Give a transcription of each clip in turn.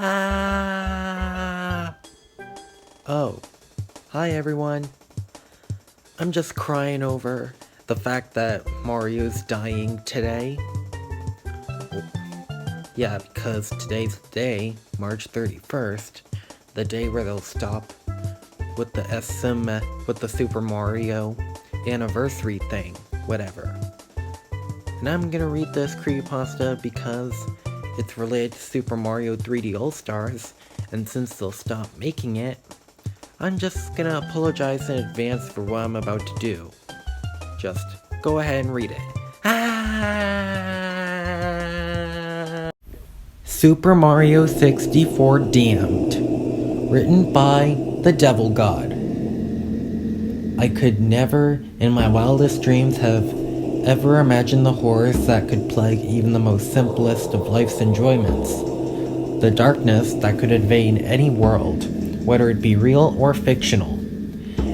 Ah! Oh, hi everyone. I'm just crying over the fact that Mario's dying today. Yeah, because today's the day, March 31st, the day where they'll stop with the Super Mario anniversary thing, whatever. And I'm gonna read this creepypasta because it's related to Super Mario 3D All-Stars, and since they'll stop making it, I'm just gonna apologize in advance for what I'm about to do. Just go ahead and read it. Super Mario 64 Damned. Written by the Devil God. I could never, in my wildest dreams, have ever imagined the horrors that could plague even the most simplest of life's enjoyments. The darkness that could invade any world, whether it be real or fictional.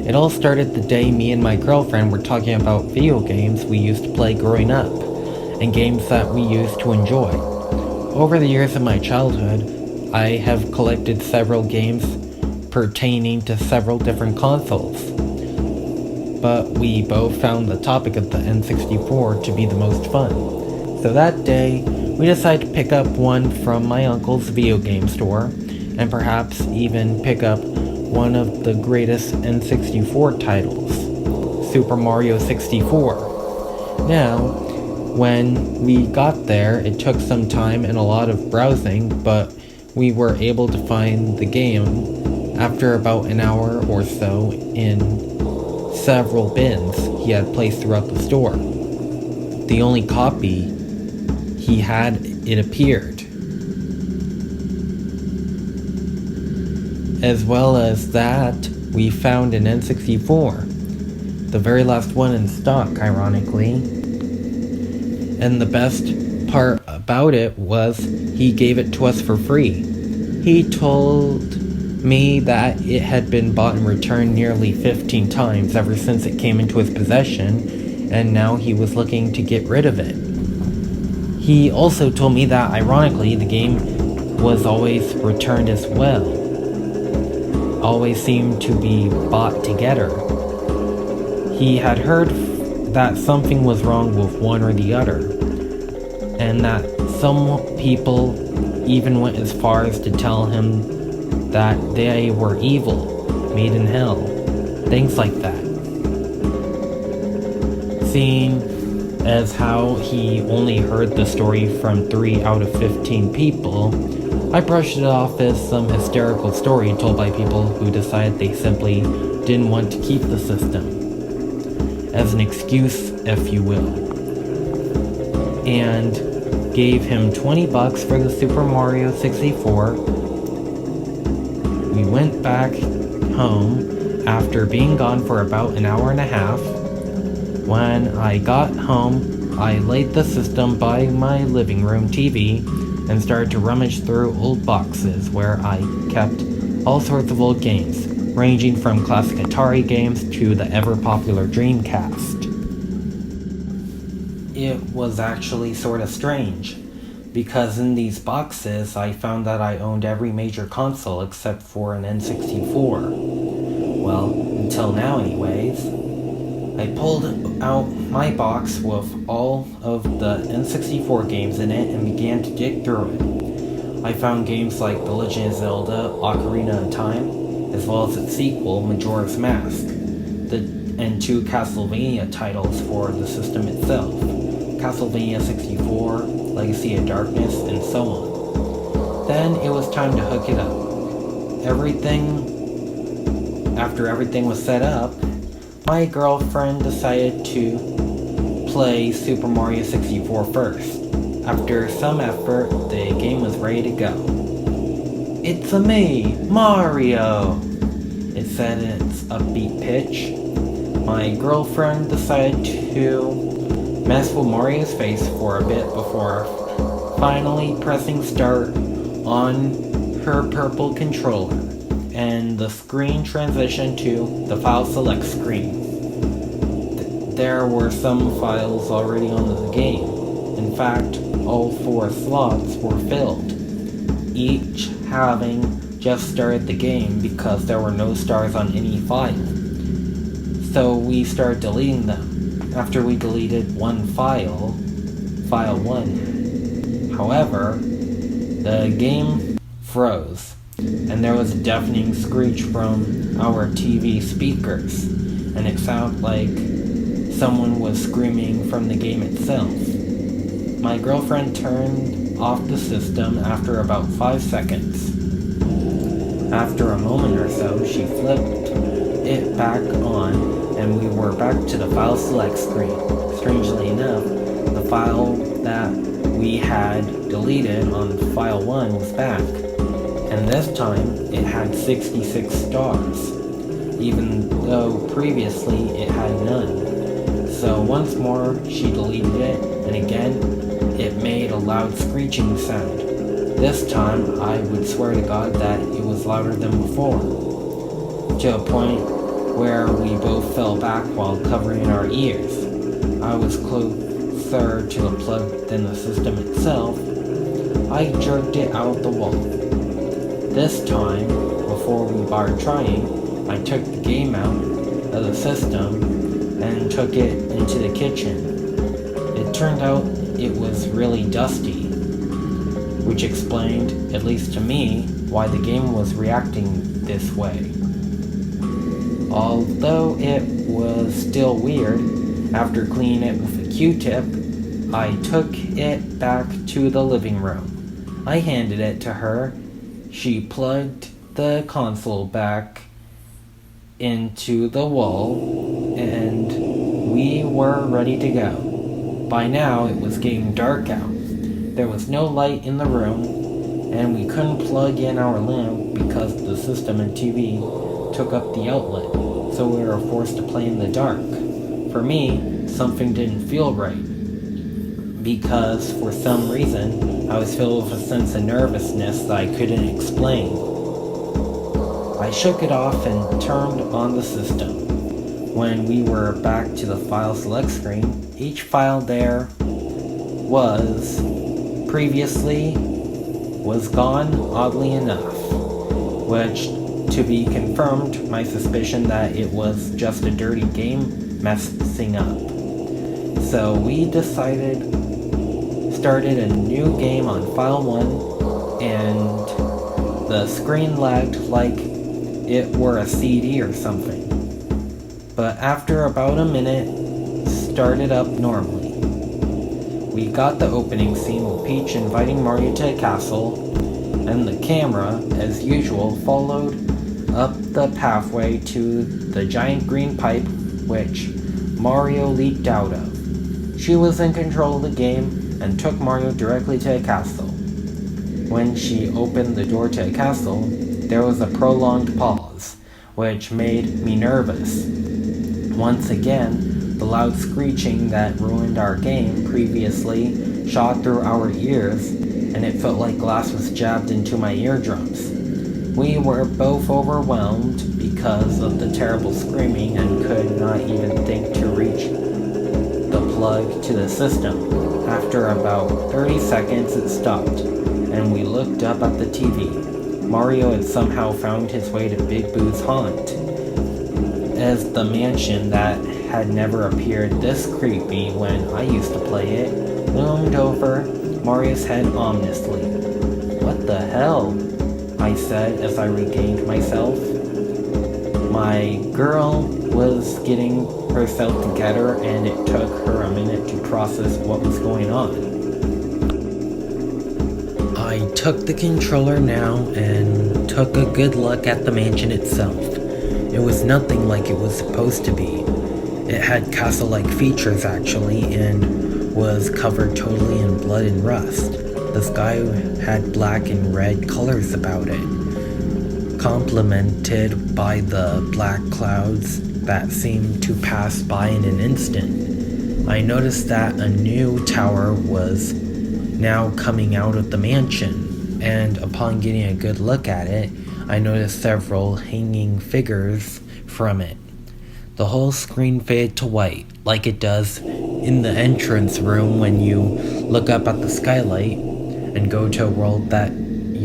It all started the day me and my girlfriend were talking about video games we used to play growing up, and games that we used to enjoy. Over the years of my childhood, I have collected several games pertaining to several different consoles, but we both found the topic of the N64 to be the most fun. So that day, we decided to pick up one from my uncle's video game store, and perhaps even pick up one of the greatest N64 titles, Super Mario 64. Now, when we got there, it took some time and a lot of browsing, but we were able to find the game after about an hour or so in several bins he had placed throughout the store. The only copy he had, it appeared. As well as that, we found an N64, the very last one in stock, ironically. And the best part about it was he gave it to us for free. He told me that it had been bought and returned nearly 15 times ever since it came into his possession, and now he was looking to get rid of it. He also told me that, ironically, the game was always returned as well. Always seemed to be bought together. He had heard that something was wrong with one or the other, and that some people even went as far as to tell him that they were evil, made in hell, things like that. Seeing as how he only heard the story from 3 out of 15 people, I brushed it off as some hysterical story told by people who decided they simply didn't want to keep the system. As an excuse, if you will. And gave him $20 for the Super Mario 64. We went back home after being gone for about an hour and a half. When I got home, I laid the system by my living room TV and started to rummage through old boxes where I kept all sorts of old games, ranging from classic Atari games to the ever-popular Dreamcast. It was actually sort of strange, because in these boxes I found that I owned every major console except for an N64. Well, until now anyways. I pulled out my box with all of the N64 games in it and began to dig through it. I found games like The Legend of Zelda: Ocarina of Time, as well as its sequel, Majora's Mask, and 2 Castlevania titles for the system itself, Castlevania 64, Legacy of Darkness, and so on. Then it was time to hook it up. After everything was set up, my girlfriend decided to play Super Mario 64 first. After some effort, the game was ready to go. "It's a me, Mario!" it said in its upbeat pitch. My girlfriend decided to mess with Mario's face for a bit before finally pressing start on her purple controller, and the screen transitioned to the file select screen. There were some files already on the game. In fact, all 4 slots were filled. Each having just started the game because there were no stars on any file. So we started deleting them. After we deleted one file, file 1, however, the game froze, and there was a deafening screech from our TV speakers, and it sounded like someone was screaming from the game itself. My girlfriend turned off the system after about 5 seconds. After a moment or so, she flipped it back on, and we were back to the file select screen. Strangely enough, the file that we had deleted on file 1 was back, and this time it had 66 stars, even though previously it had none. So once more she deleted it, and again it made a loud screeching sound. This time I would swear to God that it was louder than before, to a point where we both fell back while covering our ears. I was closer to the plug than the system itself. I jerked it out the wall. This time, before we bothered trying, I took the game out of the system and took it into the kitchen. It turned out it was really dusty, which explained, at least to me, why the game was reacting this way. Although it was still weird, after cleaning it with a Q-tip, I took it back to the living room. I handed it to her. She plugged the console back into the wall, and we were ready to go. By now, it was getting dark out. There was no light in the room, and we couldn't plug in our lamp because the system and TV took up the outlet, so we were forced to play in the dark. For me, something didn't feel right, because for some reason, I was filled with a sense of nervousness that I couldn't explain. I shook it off and turned on the system. When we were back to the file select screen, each file there was previously was gone, oddly enough, which, to be confirmed, my suspicion that it was just a dirty game messing up. So we started a new game on file 1, and the screen lagged like it were a CD or something. But after about a minute, started up normally. We got the opening scene with Peach inviting Mario to a castle, and the camera, as usual, followed up the pathway to the giant green pipe which Mario leaped out of. She was in control of the game and took Mario directly to a castle. When she opened the door to a castle, there was a prolonged pause, which made me nervous. Once again, the loud screeching that ruined our game previously shot through our ears, and it felt like glass was jabbed into my eardrums. We were both overwhelmed because of the terrible screaming and could not even think to reach the plug to the system. After about 30 seconds, it stopped, and we looked up at the TV. Mario had somehow found his way to Big Boo's haunt, as the mansion that had never appeared this creepy when I used to play it loomed over Mario's head ominously. "What the hell?" I said as I regained myself. My girl was getting herself together, and it took her a minute to process what was going on. I took the controller now and took a good look at the mansion itself. It was nothing like it was supposed to be. It had castle-like features actually, and was covered totally in blood and rust. The sky had black and red colors about it, complemented by the black clouds that seemed to pass by in an instant. I noticed that a new tower was now coming out of the mansion, and upon getting a good look at it, I noticed several hanging figures from it. The whole screen faded to white, like it does in the entrance room when you look up at the skylight and go to a world that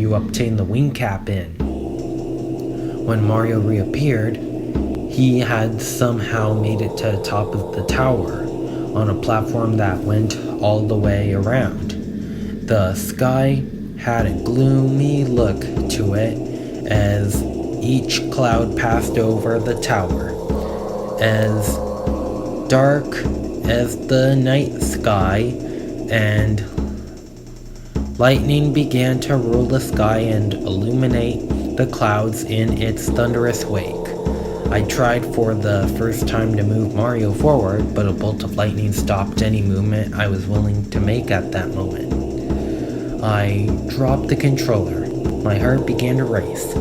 you obtain the wing cap in. When Mario reappeared, he had somehow made it to the top of the tower on a platform that went all the way around. The sky had a gloomy look to it as each cloud passed over the tower, as dark as the night sky, and lightning began to rule the sky and illuminate the clouds in its thunderous wake. I tried for the first time to move Mario forward, but a bolt of lightning stopped any movement I was willing to make at that moment. I dropped the controller. My heart began to race.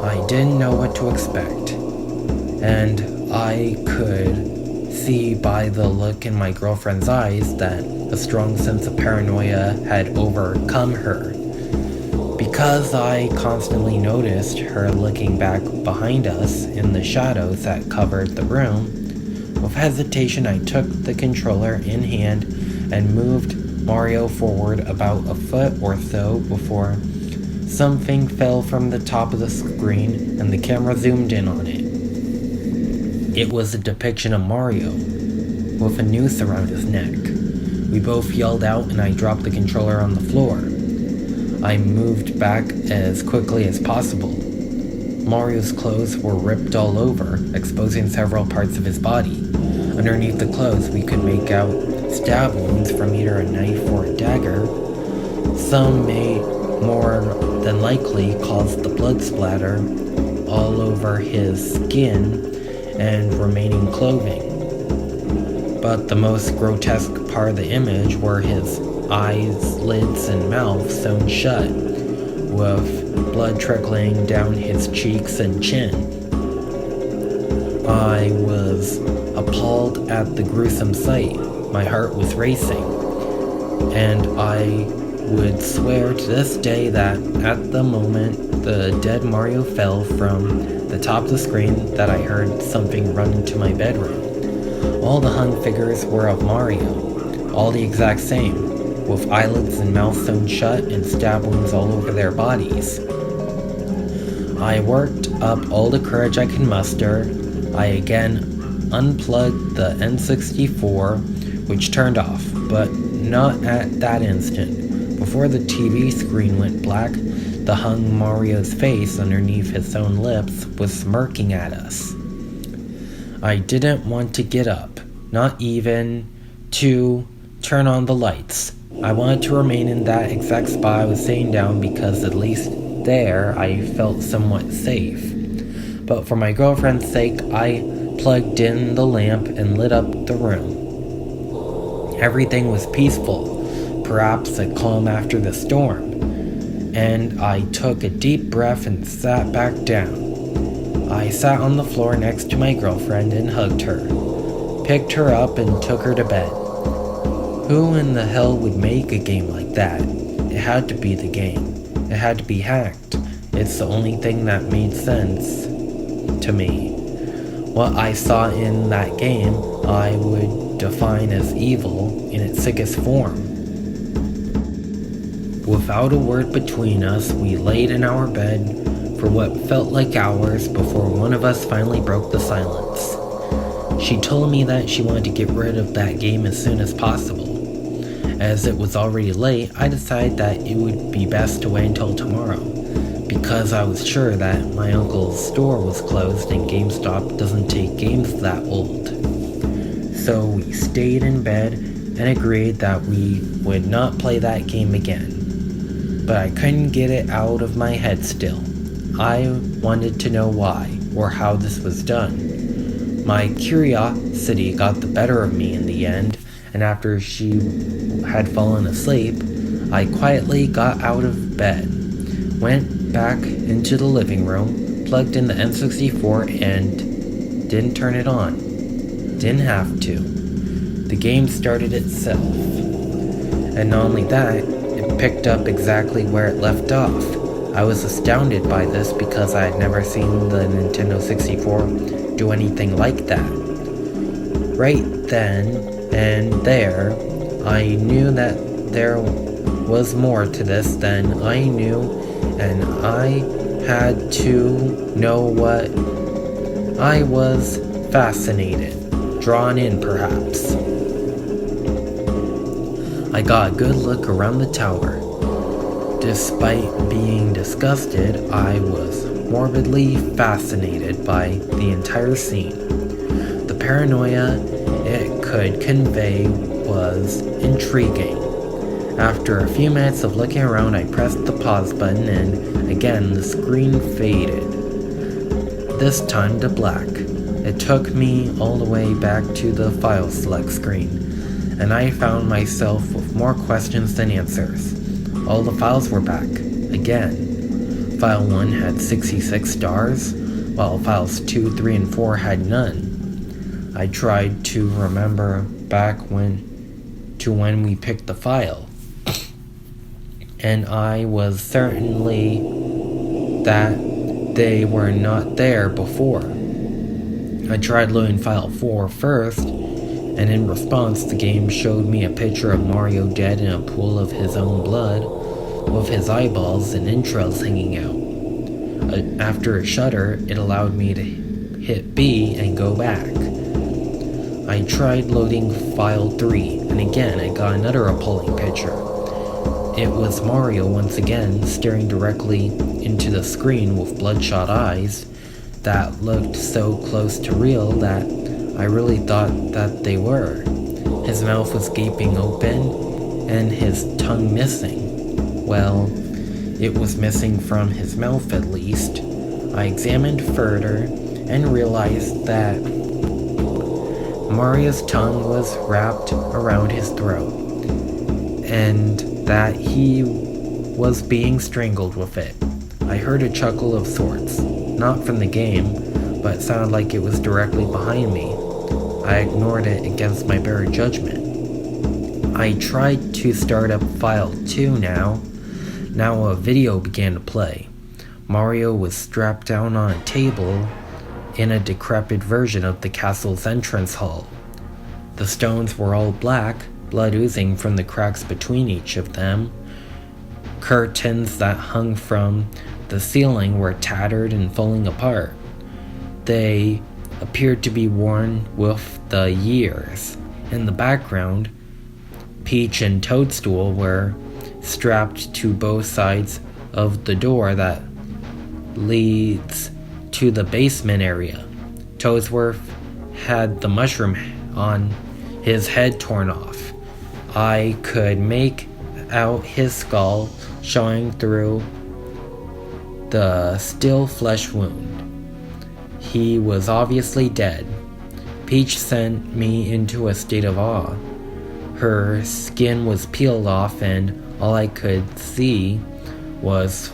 I didn't know what to expect, and I could see by the look in my girlfriend's eyes that a strong sense of paranoia had overcome her. Because I constantly noticed her looking back behind us in the shadows that covered the room, with hesitation I took the controller in hand and moved Mario forward about a foot or so before something fell from the top of the screen and the camera zoomed in on it. It was a depiction of Mario with a noose around his neck. We both yelled out and I dropped the controller on the floor. I moved back as quickly as possible. Mario's clothes were ripped all over, exposing several parts of his body. Underneath the clothes, we could make out stab wounds from either a knife or a dagger. Some may more than likely cause the blood splatter all over his skin and remaining clothing. But the most grotesque part of the image were his eyes, lids, and mouth sewn shut, with blood trickling down his cheeks and chin. I was appalled at the gruesome sight. My heart was racing, and I would swear to this day that at the moment the dead Mario fell from the top of the screen that I heard something run into my bedroom. All the hung figures were of Mario, all the exact same, with eyelids and mouth sewn shut and stab wounds all over their bodies. I worked up all the courage I could muster. I again unplugged the N64, which turned off, but not at that instant. Before the TV screen went black, the hung Mario's face underneath his own lips was smirking at us. I didn't want to get up, not even to turn on the lights. I wanted to remain in that exact spot I was sitting down because at least there I felt somewhat safe. But for my girlfriend's sake, I plugged in the lamp and lit up the room. Everything was peaceful, perhaps a calm after the storm, and I took a deep breath and sat back down. I sat on the floor next to my girlfriend and hugged her, picked her up and took her to bed. Who in the hell would make a game like that? It had to be the game. It had to be hacked. It's the only thing that made sense to me. What I saw in that game, I would define as evil in its sickest form. Without a word between us, we laid in our bed for what felt like hours before one of us finally broke the silence. She told me that she wanted to get rid of that game as soon as possible. As it was already late, I decided that it would be best to wait until tomorrow, because I was sure that my uncle's store was closed and GameStop doesn't take games that old. So we stayed in bed and agreed that we would not play that game again. But I couldn't get it out of my head still. I wanted to know why, or how this was done. My curiosity got the better of me in the end, and after she had fallen asleep, I quietly got out of bed, went back into the living room, plugged in the N64, and didn't turn it on. Didn't have to. The game started itself. And not only that, it picked up exactly where it left off. I was astounded by this because I had never seen the Nintendo 64 do anything like that. Right then and there, I knew that there was more to this than I knew and I had to know what. I was fascinated, drawn in perhaps. I got a good look around the tower. Despite being disgusted, I was morbidly fascinated by the entire scene. The paranoia it could convey was intriguing. After a few minutes of looking around, I pressed the pause button and again the screen faded. This time to black. It took me all the way back to the file select screen, and I found myself with more questions than answers. All the files were back, again. File 1 had 66 stars, while files 2, 3, and 4 had none. I tried to remember back when we picked the file, and I was certainly that they were not there before. I tried loading file 4 first, and in response the game showed me a picture of Mario dead in a pool of his own blood, with his eyeballs and entrails hanging out. After a shudder, it allowed me to hit B and go back. I tried loading file 3, and again I got another appalling picture. It was Mario once again, staring directly into the screen with bloodshot eyes that looked so close to real that I really thought that they were. His mouth was gaping open and his tongue missing. Well, it was missing from his mouth at least. I examined further and realized that Mario's tongue was wrapped around his throat, and that he was being strangled with it. I heard a chuckle of sorts, not from the game, but it sounded like it was directly behind me. I ignored it against my better judgment. I tried to start up file 2 now. Now a video began to play. Mario was strapped down on a table in a decrepit version of the castle's entrance hall. The stones were all black, blood oozing from the cracks between each of them. Curtains that hung from the ceiling were tattered and falling apart. They appeared to be worn with the years. In the background, Peach and Toadstool were strapped to both sides of the door that leads to the basement area. Toadsworth had the mushroom on his head torn off. I could make out his skull showing through the still flesh wound. He was obviously dead. Peach sent me into a state of awe. Her skin was peeled off, and all I could see was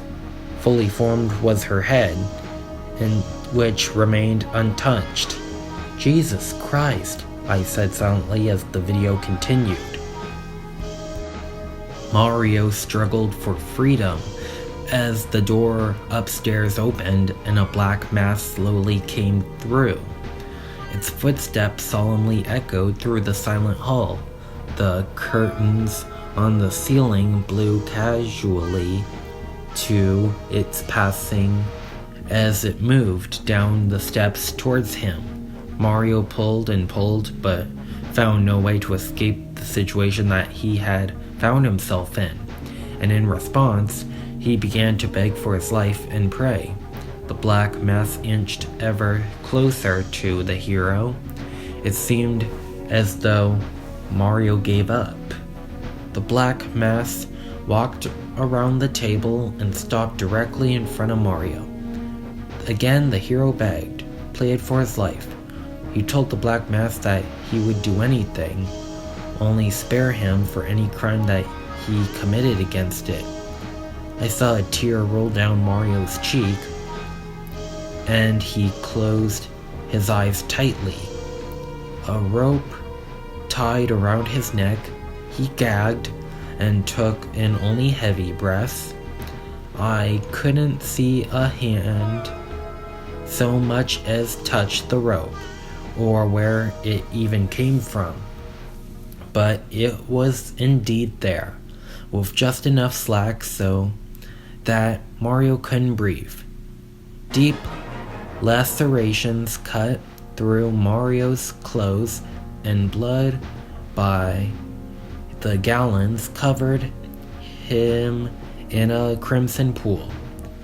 fully formed was her head, and which remained untouched. Jesus Christ, I said silently as the video continued. Mario struggled for freedom as the door upstairs opened and a black mass slowly came through. Its footsteps solemnly echoed through the silent hall. The curtains on the ceiling blew casually to its passing as it moved down the steps towards him. Mario pulled and pulled, but found no way to escape the situation that he had found himself in, and in response, he began to beg for his life and pray. The black mass inched ever closer to the hero. It seemed as though Mario gave up. The black mass walked around the table and stopped directly in front of Mario. Again, the hero begged, pleaded for his life. He told the black mass that he would do anything, only spare him for any crime that he committed against it. I saw a tear roll down Mario's cheek, and he closed his eyes tightly. A rope tied around his neck, he gagged and took in only heavy breaths. I couldn't see a hand so much as touch the rope, or where it even came from. But it was indeed there, with just enough slack so that Mario couldn't breathe. Deep lacerations cut through Mario's clothes, and blood by the gallons covered him in a crimson pool.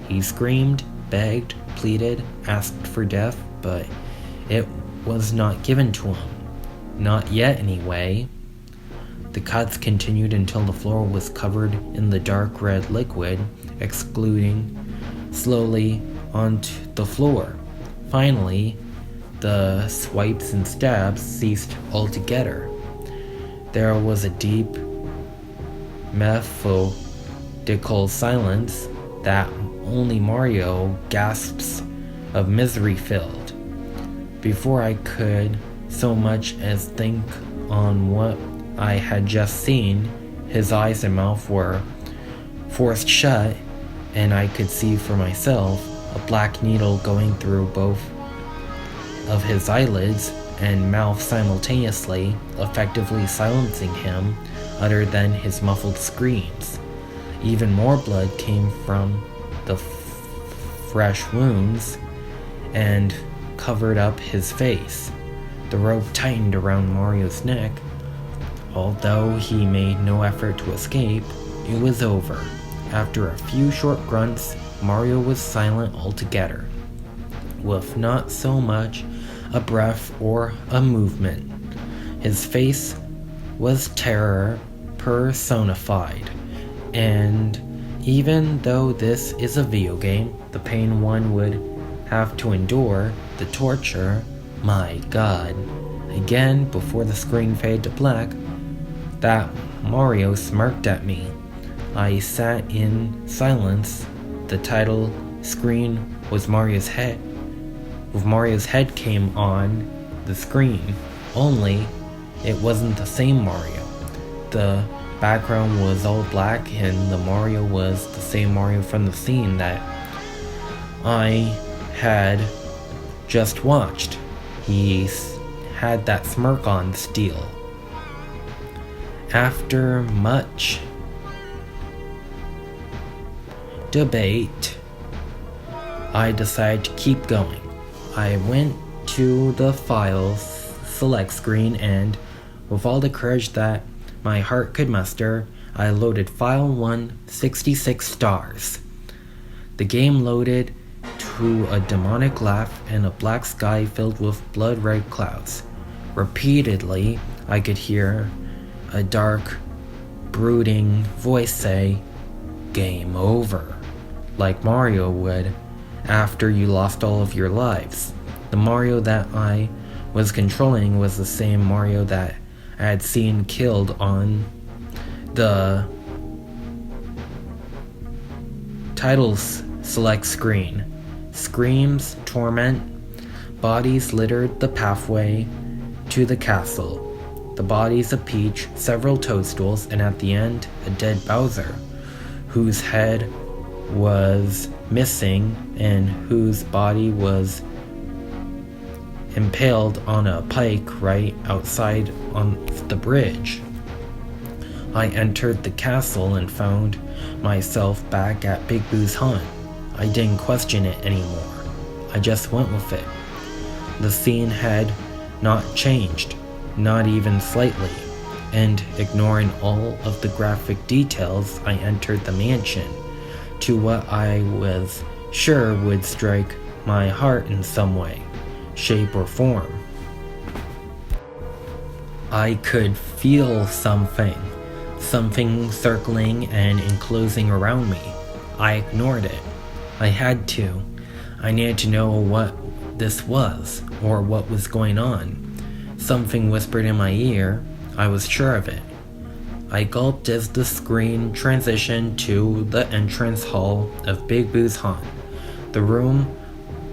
He screamed, begged, pleaded, asked for death, but it was not given to him. Not yet, anyway. The cuts continued until the floor was covered in the dark red liquid, exploding slowly onto the floor. Finally, the swipes and stabs ceased altogether. There was a deep, methodical silence that only Mario gasps of misery filled. Before I could so much as think on what I had just seen, his eyes and mouth were forced shut, and I could see for myself a black needle going through both of his eyelids and mouth simultaneously, effectively silencing him other than his muffled screams. Even more blood came from the fresh wounds and covered up his face. The rope tightened around Mario's neck. Although he made no effort to escape, it was over. After a few short grunts, Mario was silent altogether, with not so much a breath or a movement. His face was terror personified, and even though this is a video game, the pain one would have to endure, the torture, my God. Again, before the screen faded to black, that Mario smirked at me. I sat in silence. The title screen was Mario's head. With Mario's head came on the screen, only it wasn't the same Mario. The background was all black and the Mario was the same Mario from the scene that I had just watched. He had that smirk on still. After much debate, I decided to keep going. I went to the files select screen and, with all the courage that my heart could muster, I loaded file 1, 66 stars. The game loaded to a demonic laugh and a black sky filled with blood-red clouds. Repeatedly, I could hear a dark, brooding voice say, "Game over," like Mario would after you lost all of your lives. The Mario that I was controlling was the same Mario that I had seen killed on the titles select screen. Screams, torment, bodies littered the pathway to the castle. The bodies of Peach, several toadstools, and at the end, a dead Bowser, whose head was missing and whose body was impaled on a pike right outside on the bridge. I entered the castle and found myself back at Big Boo's haunt. I didn't question it anymore. I just went with it. The scene had not changed, not even slightly, and ignoring all of the graphic details, I entered the mansion to what I was sure would strike my heart in some way, shape, or form. I could feel something circling and enclosing around me. I ignored it. I had to. I needed to know what this was, or what was going on. Something whispered in my ear. I was sure of it. I gulped as the screen transitioned to the entrance hall of Big Boo's haunt. The room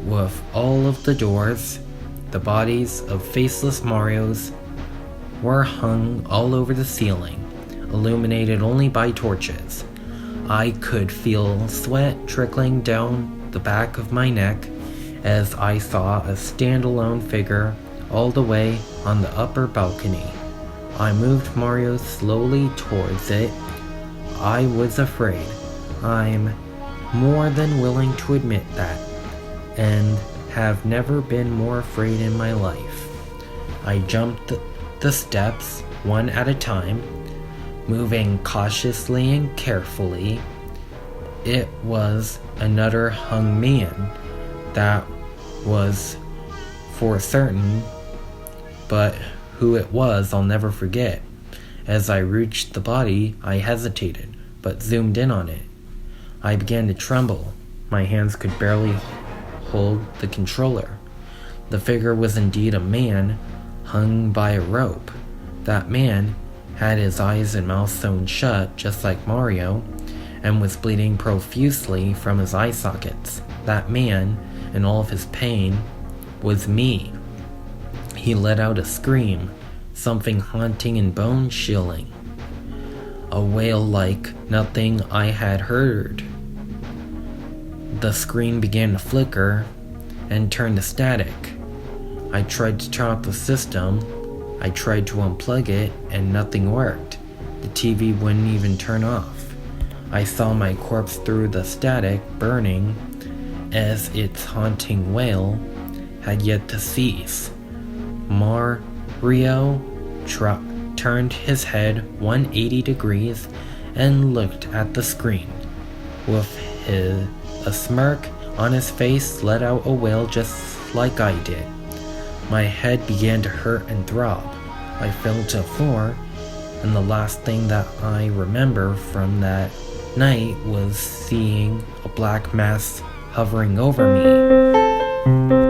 with all of the doors, the bodies of faceless Marios were hung all over the ceiling, illuminated only by torches. I could feel sweat trickling down the back of my neck as I saw a standalone figure all the way on the upper balcony. I moved Mario slowly towards it. I was afraid. I'm more than willing to admit that, and have never been more afraid in my life. I jumped the steps one at a time, moving cautiously and carefully. It was another hung man, that was for certain, but who it was I'll never forget. As I reached the body, I hesitated, but zoomed in on it. I began to tremble. My hands could barely hold the controller. The figure was indeed a man, hung by a rope. That man had his eyes and mouth sewn shut, just like Mario, and was bleeding profusely from his eye sockets. That man, in all of his pain, was me. He let out a scream, something haunting and bone-chilling. A wail like nothing I had heard. The screen began to flicker and turn to static. I tried to turn off the system. I tried to unplug it, and nothing worked. The TV wouldn't even turn off. I saw my corpse through the static, burning, as its haunting wail had yet to cease. Mario turned his head 180 degrees and looked at the screen. With a smirk on his face, let out a wail just like I did. My head began to hurt and throb. I fell to the floor, and the last thing that I remember from that night was seeing a black mass hovering over me.